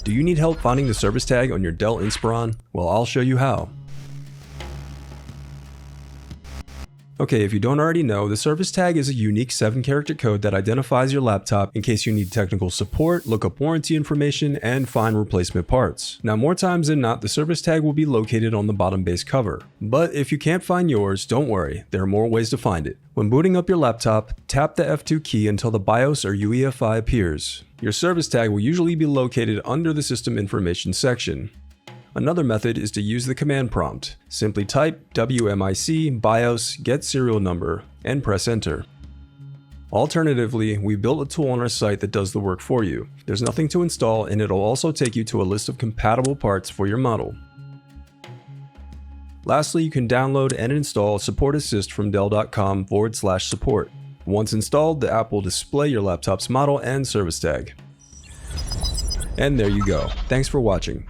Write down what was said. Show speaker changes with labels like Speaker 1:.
Speaker 1: Do you need help finding the service tag on your Dell Inspiron? Well, I'll show you how. Okay, if you don't already know, the service tag is a unique 7-character code that identifies your laptop in case you need technical support, look up warranty information, and find replacement parts. Now, more times than not, the service tag will be located on the bottom base cover. But if you can't find yours, don't worry, there are more ways to find it. When booting up your laptop, tap the F2 key until the BIOS or UEFI appears. Your service tag will usually be located under the system information section. Another method is to use the command prompt. Simply type WMIC BIOS get serial number and press enter. Alternatively, we built a tool on our site that does the work for you. There's nothing to install, and it'll also take you to a list of compatible parts for your model. Lastly, you can download and install SupportAssist from dell.com/support. Once installed, the app will display your laptop's model and service tag. And there you go. Thanks for watching.